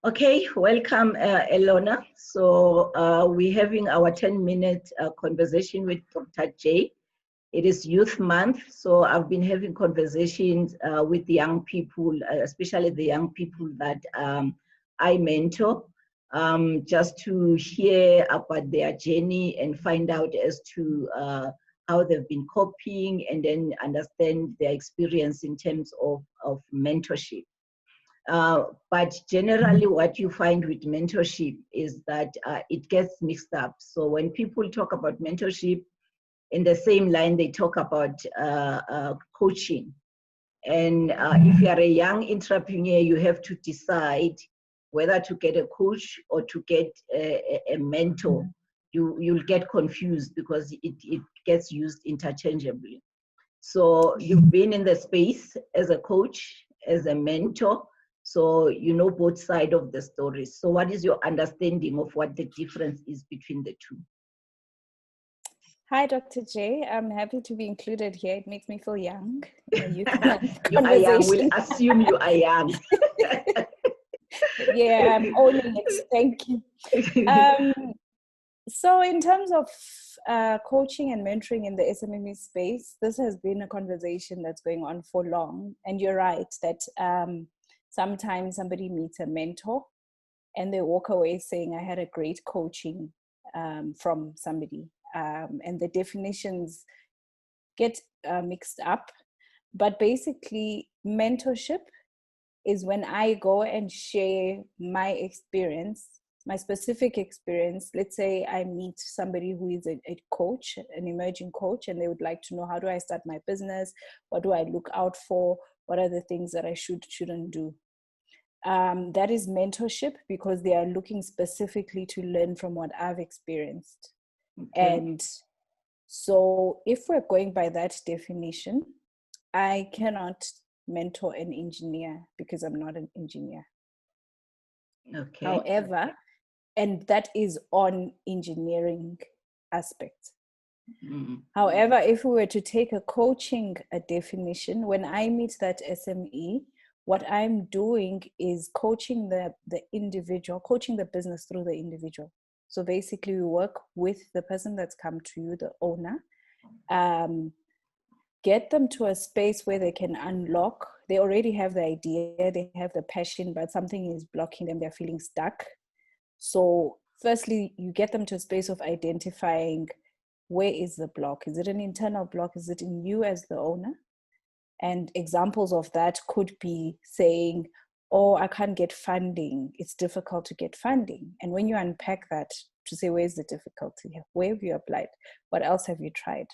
Okay, welcome, Elona. So we're having our 10-minute conversation with Dr. J. It is Youth Month, so I've been having conversations with the young people, especially the young people that I mentor, just to hear about their journey and find out as to how they've been coping, and then understand their experience in terms of mentorship. But generally what you find with mentorship is that it gets mixed up. So when people talk about mentorship, in the same line, they talk about coaching. And if you are a young entrepreneur, you have to decide whether to get a coach or to get a mentor. You'll get confused because it gets used interchangeably. So you've been in the space as a coach, as a mentor, so you know both sides of the story. So what is your understanding of what the difference is between the two? Hi, Dr. J. I'm happy to be included here. It makes me feel young in a youth You are young. We'll assume you are young. Yeah, I'm owning it. Thank you. So in terms of coaching and mentoring in the SMME space, this has been a conversation that's going on for long. And you're right that sometimes somebody meets a mentor and they walk away saying, I had a great coaching from somebody. And the definitions get mixed up. But basically, mentorship is when I go and share my experience, my specific experience. Let's say I meet somebody who is a coach, an emerging coach, and they would like to know, how do I start my business? What do I look out for? What are the things that I shouldn't do? That is mentorship, because they are looking specifically to learn from what I've experienced. Okay. And so if we're going by that definition, I cannot mentor an engineer because I'm not an engineer. Okay. However, and that is on engineering aspect. Mm-hmm. However, if we were to take a coaching definition, when I meet that SME, what I'm doing is coaching the individual, coaching the business through the individual. So basically we work with the person that's come to you, the owner, get them to a space where they can unlock. They already have the idea, they have the passion, but something is blocking them, they're feeling stuck. So firstly, you get them to a space of identifying, where is the block? Is it an internal block? Is it in you as the owner? And examples of that could be saying, oh, I can't get funding. It's difficult to get funding. And when you unpack that to say, where's the difficulty? Where have you applied? What else have you tried?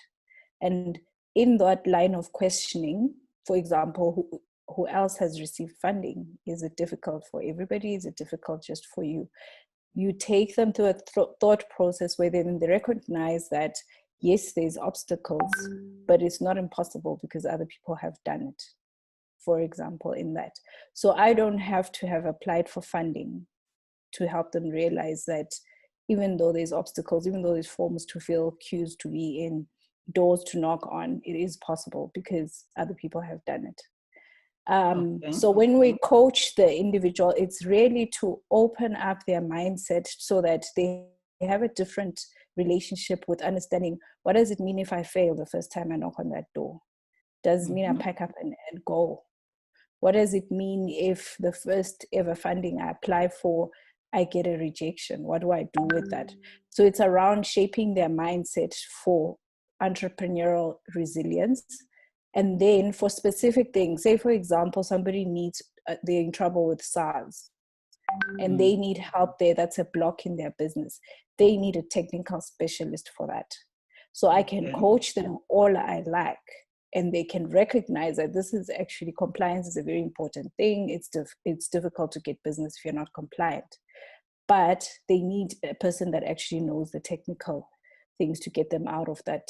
And in that line of questioning, for example, who else has received funding? Is it difficult for everybody? Is it difficult just for you? You take them through a thought process where then they recognize that, yes, there's obstacles, but it's not impossible because other people have done it, for example, in that. So I don't have to have applied for funding to help them realize that even though there's obstacles, even though there's forms to fill, queues to be in, doors to knock on, it is possible because other people have done it. So when we coach the individual, it's really to open up their mindset so that they have a different relationship with understanding, what does it mean if I fail the first time I knock on that door? Does it mean I pack up and go? What does it mean if the first ever funding I apply for, I get a rejection? What do I do with that? So it's around shaping their mindset for entrepreneurial resilience. And then for specific things, say for example, somebody needs, they're in trouble with SARS and they need help there, that's a block in their business. They need a technical specialist for that. So I can coach them all I like, and they can recognize that this is actually, compliance is a very important thing. It's difficult to get business if you're not compliant, but they need a person that actually knows the technical things to get them out of that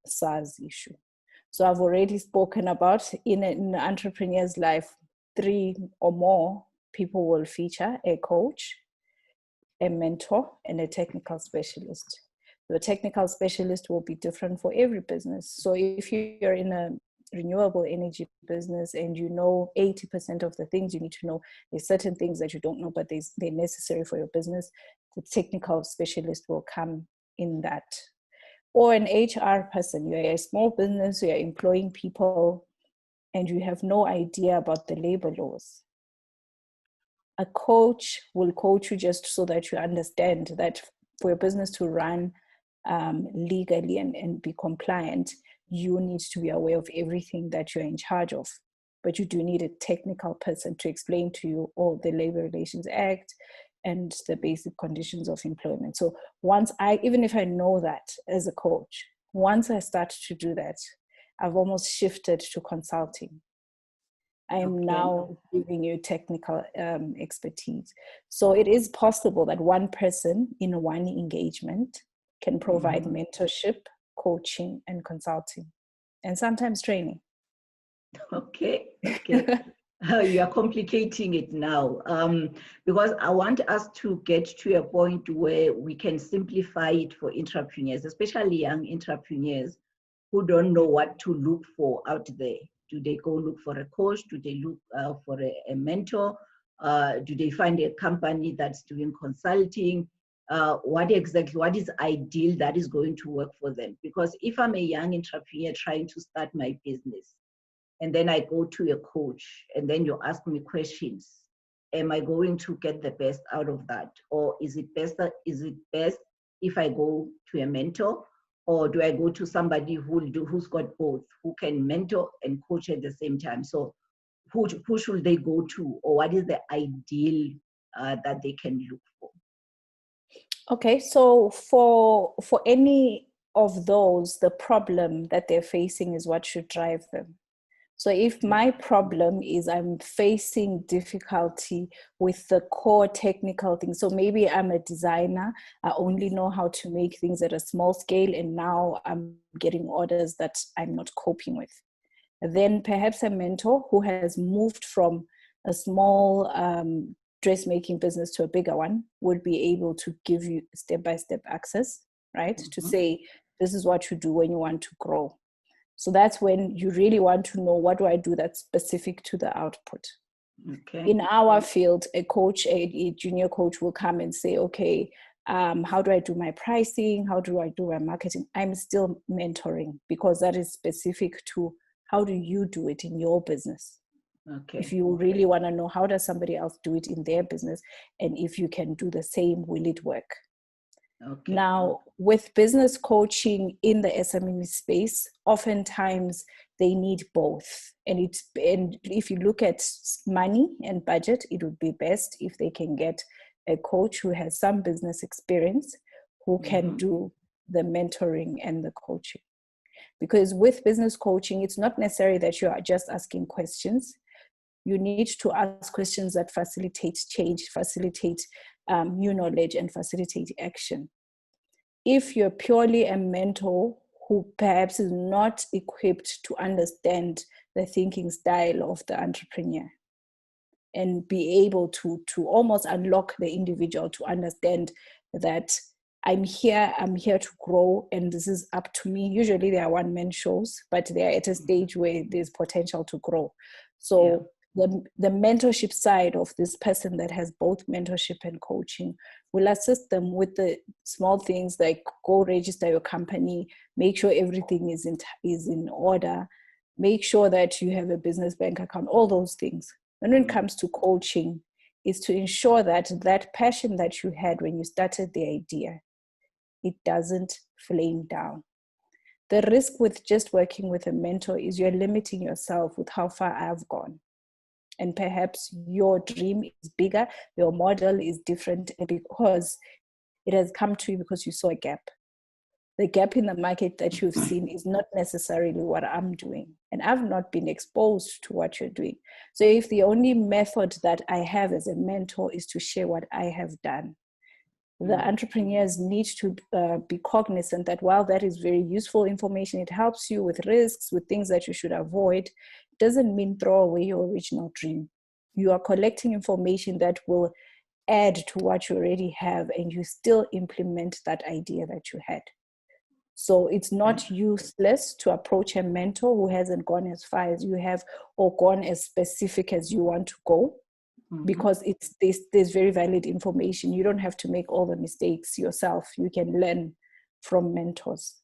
SARS issue. So I've already spoken about in an entrepreneur's life, 3 or more people will feature: a coach, a mentor, and a technical specialist. The technical specialist will be different for every business. So if you're in a renewable energy business and you know 80% of the things you need to know. There's certain things that you don't know, but they're necessary for your business. The technical specialist will come in that. Or an HR person, you're a small business, you're employing people, and you have no idea about the labor laws. A coach will coach you just so that you understand that for your business to run legally and be compliant, you need to be aware of everything that you're in charge of. But you do need a technical person to explain to you all the Labor Relations Act and the basic conditions of employment. So even if I know that as a coach, once I start to do that, I've almost shifted to consulting. I am now giving you technical expertise. So it is possible that one person in one engagement can provide mentorship, coaching, and consulting, and sometimes training. Okay. You are complicating it now, because I want us to get to a point where we can simplify it for entrepreneurs, especially young entrepreneurs who don't know what to look for out there. Do they go look for a coach? Do they look for a mentor? Do they find a company that's doing consulting? What is ideal that is going to work for them? Because if I'm a young entrepreneur trying to start my business, and then I go to a coach, and then you ask me questions, am I going to get the best out of that? Or is it best if I go to a mentor? Or do I go to somebody who's got both, who can mentor and coach at the same time? So who should they go to, or what is the ideal that they can look for? Okay, so for any of those, the problem that they're facing is what should drive them. So if my problem is I'm facing difficulty with the core technical things, so maybe I'm a designer, I only know how to make things at a small scale, and now I'm getting orders that I'm not coping with. Then perhaps a mentor who has moved from a small dressmaking business to a bigger one would be able to give you step-by-step access, right? To say, this is what you do when you want to grow. So that's when you really want to know, what do I do that's specific to the output? Okay. In our field, a coach, a junior coach will come and say, okay, how do I do my pricing? How do I do my marketing? I'm still mentoring, because that is specific to how do you do it in your business? Okay. If you really want to know, how does somebody else do it in their business? And if you can do the same, will it work? Okay. Now, with business coaching in the SME space, oftentimes they need both. And if you look at money and budget, it would be best if they can get a coach who has some business experience, who can do the mentoring and the coaching. Because with business coaching, it's not necessary that you are just asking questions. You need to ask questions that facilitate change, facilitate new knowledge, and facilitate action. If you're purely a mentor who perhaps is not equipped to understand the thinking style of the entrepreneur and be able to almost unlock the individual to understand that I'm here to grow, and this is up to me. Usually they are one-man shows, but they're at a stage where there's potential to grow. So the mentorship side of this person that has both mentorship and coaching will assist them with the small things like go register your company, make sure everything is in order, make sure that you have a business bank account, all those things. And when it comes to coaching, is to ensure that that passion that you had when you started the idea, it doesn't flame down. The risk with just working with a mentor is you're limiting yourself with how far I've gone. And perhaps your dream is bigger, your model is different, because it has come to you because you saw a gap. The gap in the market that you've seen is not necessarily what I'm doing. And I've not been exposed to what you're doing. So if the only method that I have as a mentor is to share what I have done, the entrepreneurs need to be cognizant that while that is very useful information, it helps you with risks, with things that you should avoid, doesn't mean throw away your original dream. You are collecting information that will add to what you already have, and you still implement that idea that you had. So it's not useless to approach a mentor who hasn't gone as far as you have or gone as specific as you want to go, because there's very valid information. You don't have to make all the mistakes yourself. You can learn from mentors.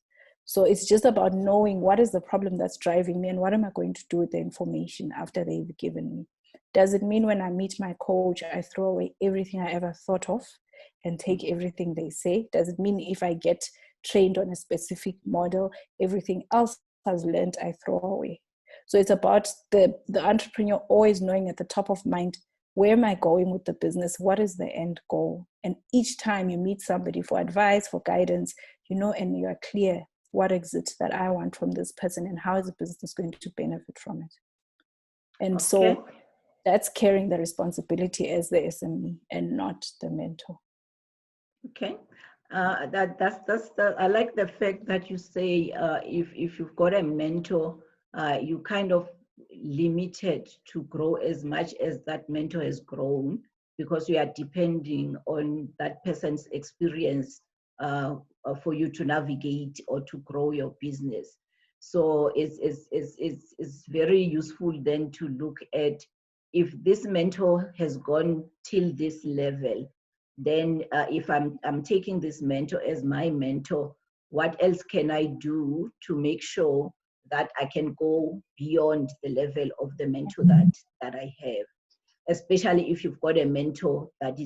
So it's just about knowing what is the problem that's driving me and what am I going to do with the information after they've given me. Does it mean when I meet my coach, I throw away everything I ever thought of and take everything they say? Does it mean if I get trained on a specific model, everything else I've learned, I throw away? So it's about the entrepreneur always knowing at the top of mind, where am I going with the business? What is the end goal? And each time you meet somebody for advice, for guidance, and you are clear, what is it that I want from this person and how is the business going to benefit from it? And so that's carrying the responsibility as the SME and not the mentor. Okay. I like the fact that you say if you've got a mentor, you kind of limited to grow as much as that mentor has grown, because you are depending on that person's experience for you to navigate or to grow your business. So it's very useful then to look at, if this mentor has gone till this level, then if I'm taking this mentor as my mentor, what else can I do to make sure that I can go beyond the level of the mentor that I have? Especially if you've got a mentor that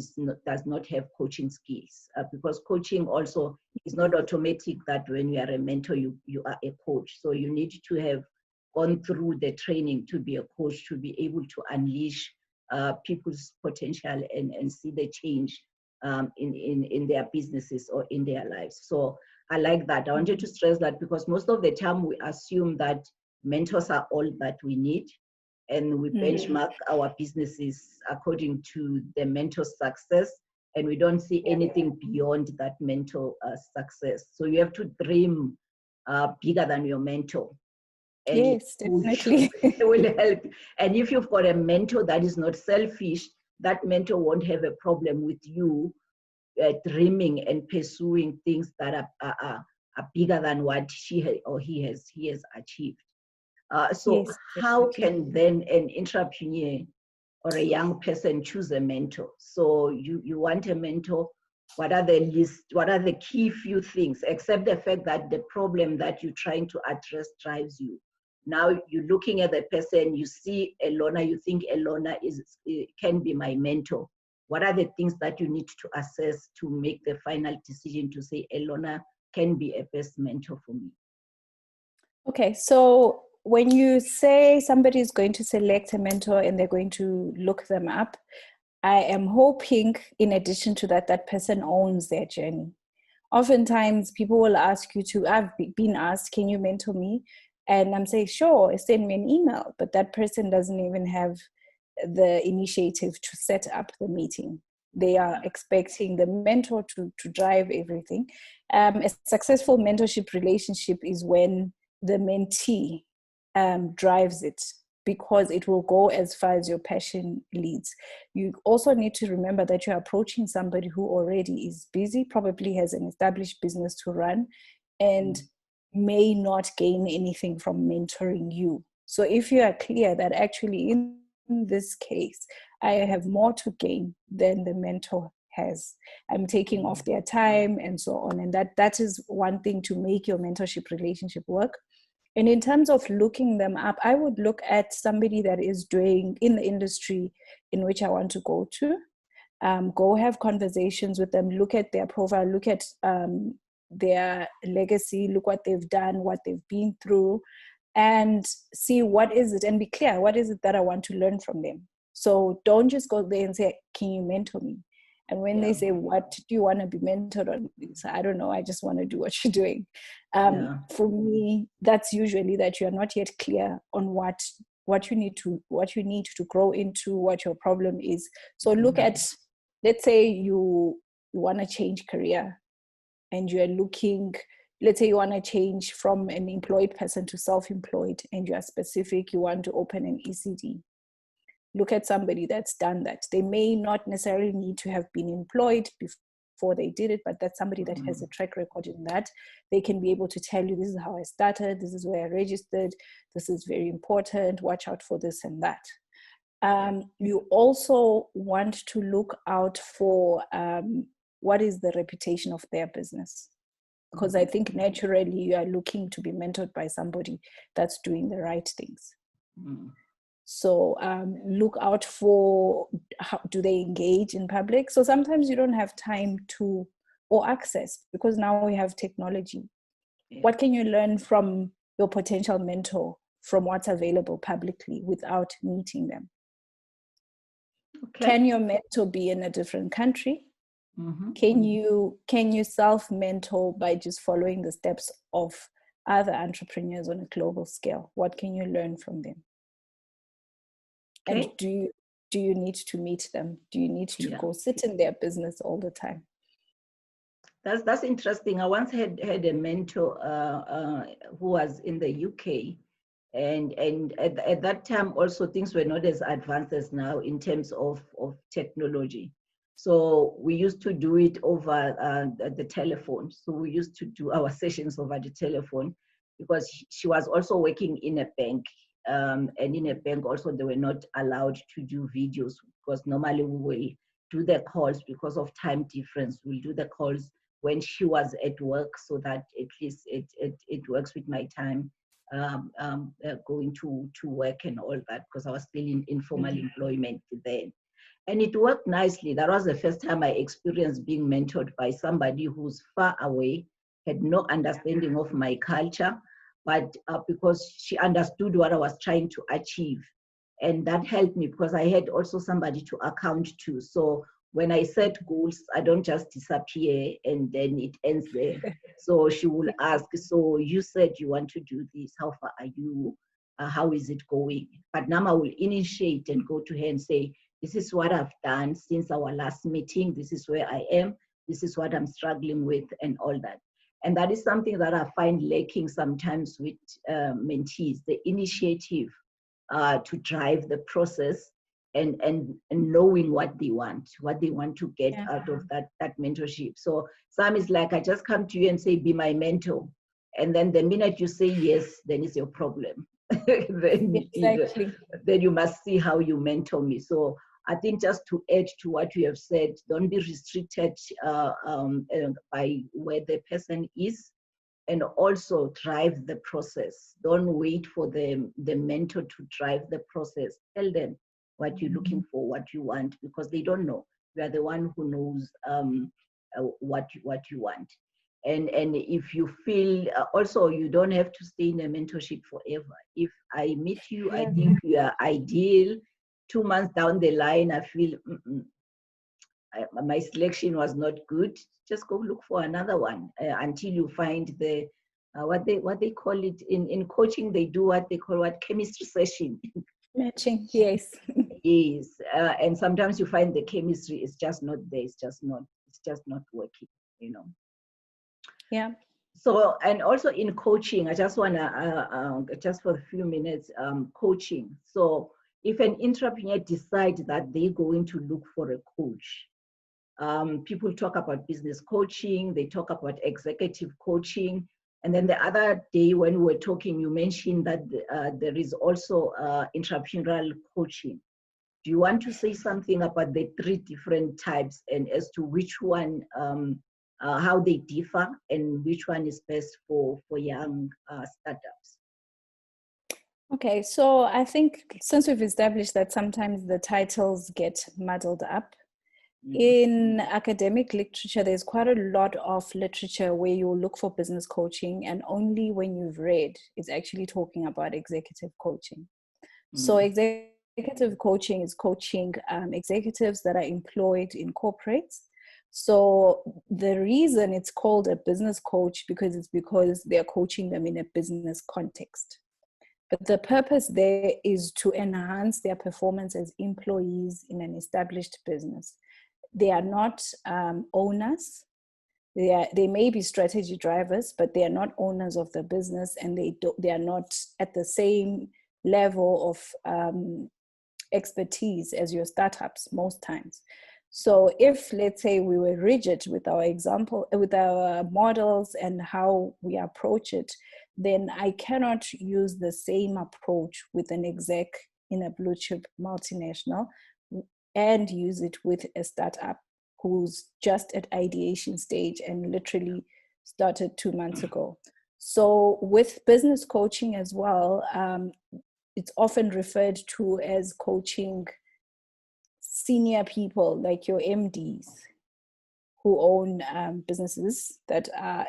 does not have coaching skills, because coaching also is not automatic that when you are a mentor, you are a coach. So you need to have gone through the training to be a coach, to be able to unleash people's potential and see the change in their businesses or in their lives. So I like that. I wanted to stress that, because most of the time we assume that mentors are all that we need, and we benchmark our businesses according to the mentor's success, and we don't see anything beyond that mentor success. So you have to dream bigger than your mentor. And yes, definitely. it will help. And if you've got a mentor that is not selfish, that mentor won't have a problem with you dreaming and pursuing things that are bigger than what she or he has achieved. So yes, how definitely. can then an entrepreneur or a young person choose a mentor? So you want a mentor. What are the key few things, except the fact that the problem that you're trying to address drives you? Now you're looking at the person, you see Elona, you think Elona can be my mentor. What are the things that you need to assess to make the final decision to say Elona can be a best mentor for me? Okay, so when you say somebody is going to select a mentor and they're going to look them up, I am hoping, in addition to that, that person owns their journey. Oftentimes, people will ask you to, I've been asked, can you mentor me? And I'm saying, sure, send me an email. But that person doesn't even have the initiative to set up the meeting. They are expecting the mentor to drive everything. A successful mentorship relationship is when the mentee drives it, because it will go as far as your passion leads. You also need to remember that you're approaching somebody who already is busy, probably has an established business to run, and may not gain anything from mentoring you. So if you are clear that actually in this case, I have more to gain than the mentor has, I'm taking off their time and so on. And that is one thing to make your mentorship relationship work. And in terms of looking them up, I would look at somebody that is doing in the industry in which I want to go to. Go have conversations with them, look at their profile, look at their legacy, look what they've done, what they've been through, and see what is it, and be clear, what is it that I want to learn from them? So don't just go there and say, can you mentor me? And when they say, what do you want to be mentored on? So I don't know, I just want to do what you're doing. For me, that's usually that you're not yet clear on what you need to grow into, what your problem is. So look at, let's say you want to change career and you're looking, let's say you want to change from an employed person to self-employed, and you are specific, you want to open an ECD. Look at somebody that's done that. They may not necessarily need to have been employed before they did it, but that's somebody that has a track record in that. They can be able to tell you, this is how I started, this is where I registered, this is very important, watch out for this and that. You also want to look out for what is the reputation of their business. Because I think naturally you are looking to be mentored by somebody that's doing the right things. So look out for how do they engage in public. So sometimes you don't have time to or access, because now we have technology. Yeah. What can you learn from your potential mentor from what's available publicly without meeting them? Okay. Can your mentor be in a different country? Can you self-mentor by just following the steps of other entrepreneurs on a global scale? What can you learn from them? Okay. And do you need to meet them? Do you need to go sit in their business all the time? That's interesting. I once had a mentor who was in the UK, and at that time also things were not as advanced as now in terms of technology. So we used to do it over the telephone. So we used to do our sessions over the telephone, because she was also working in a bank. And in a bank also, they were not allowed to do videos, because normally we will do the calls because of time difference. We'll do the calls when she was at work, so that at least it works with my time going to work and all that, because I was still in informal employment then. And it worked nicely. That was the first time I experienced being mentored by somebody who's far away, had no understanding of my culture, but because she understood what I was trying to achieve. And that helped me, because I had also somebody to account to. So when I set goals, I don't just disappear and then it ends there. So she will ask, so you said you want to do this, how far are you? How is it going? But now I will initiate and go to her and say, this is what I've done since our last meeting. This is where I am. This is what I'm struggling with and all that. And that is something that I find lacking sometimes with mentees, the initiative to drive the process and knowing what they want to get out of that mentorship. So some is like, I just come to you and say, be my mentor. And then the minute you say yes, then it's your problem. Then you must see how you mentor me. So I think just to add to what you have said, don't be restricted by where the person is, and also drive the process. Don't wait for the mentor to drive the process. Tell them what you're looking for, what you want, because they don't know. You are the one who knows what you want. And if you feel, also you don't have to stay in a mentorship forever. If I meet you, I think you are ideal. 2 months down the line, I feel my selection was not good. Just go look for another one until you find the what they call it in coaching. They do what they call chemistry session. Matching, yes. Yes, and sometimes you find the chemistry is just not there. It's just not working. Yeah. So, and also in coaching, I just wanna just for a few minutes, coaching. So if an entrepreneur decides that they're going to look for a coach, people talk about business coaching, they talk about executive coaching. And then the other day when we were talking, you mentioned that there is also entrepreneurial coaching. Do you want to say something about the 3 different types and as to which one, how they differ and which one is best for young startups? Okay, so I think since we've established that sometimes the titles get muddled up, in academic literature, there's quite a lot of literature where you look for business coaching, and only when you've read is actually talking about executive coaching. So executive coaching is coaching executives that are employed in corporates. So the reason it's called a business coach because they're coaching them in a business context. But the purpose there is to enhance their performance as employees in an established business. They are not owners. They may be strategy drivers, but they are not owners of the business, and they are not at the same level of expertise as your startups most times. So if, let's say, we were rigid with our example, with our models and how we approach it, then I cannot use the same approach with an exec in a blue chip multinational and use it with a startup who's just at ideation stage and literally started 2 months ago. So with business coaching as well, it's often referred to as coaching senior people like your MDs who own businesses that are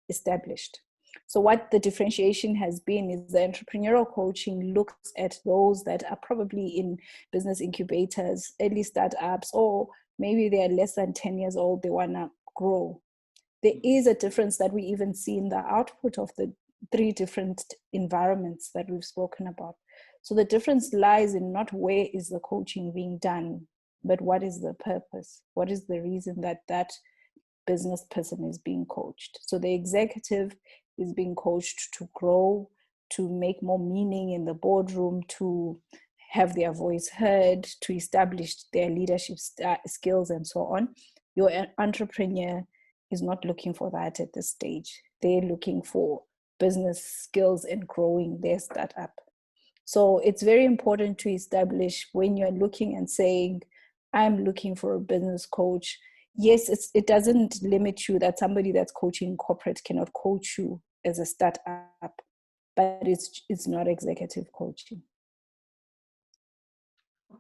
established. So what the differentiation has been is the entrepreneurial coaching looks at those that are probably in business incubators, early startups, or maybe they are less than 10 years old, they want to grow. There is a difference that we even see in the output of the 3 different environments that we've spoken about. So the difference lies in not where is the coaching being done, but what is the purpose? What is the reason that that business person is being coached? So the executive is being coached to grow, to make more meaning in the boardroom, to have their voice heard, to establish their leadership skills and so on. Your entrepreneur is not looking for that at this stage. They're looking for business skills and growing their startup. So it's very important to establish when you're looking and saying, I'm looking for a business coach. Yes, it doesn't limit you that somebody that's coaching corporate cannot coach you as a startup, but it's not executive coaching.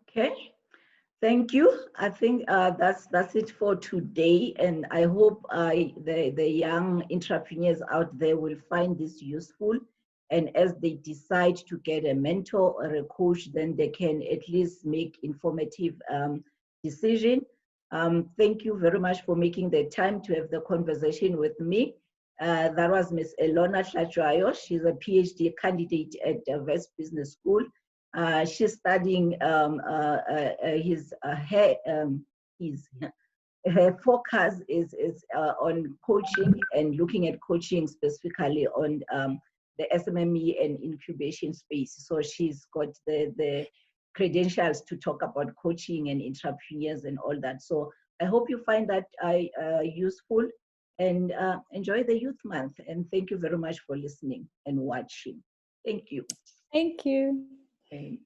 Okay. Thank you. I think that's it for today, and I hope the young entrepreneurs out there will find this useful. And as they decide to get a mentor or a coach, then they can at least make informative decision. Thank you very much for making the time to have the conversation with me. That was Ms. Elona Tlajwayo. She's a PhD candidate at the West Business School. She's studying her focus is on coaching and looking at coaching specifically on the SMME and incubation space. So she's got the credentials to talk about coaching and entrepreneurs and all that. So I hope you find that useful, and enjoy the Youth Month. And thank you very much for listening and watching. Thank you. Thank you. Okay.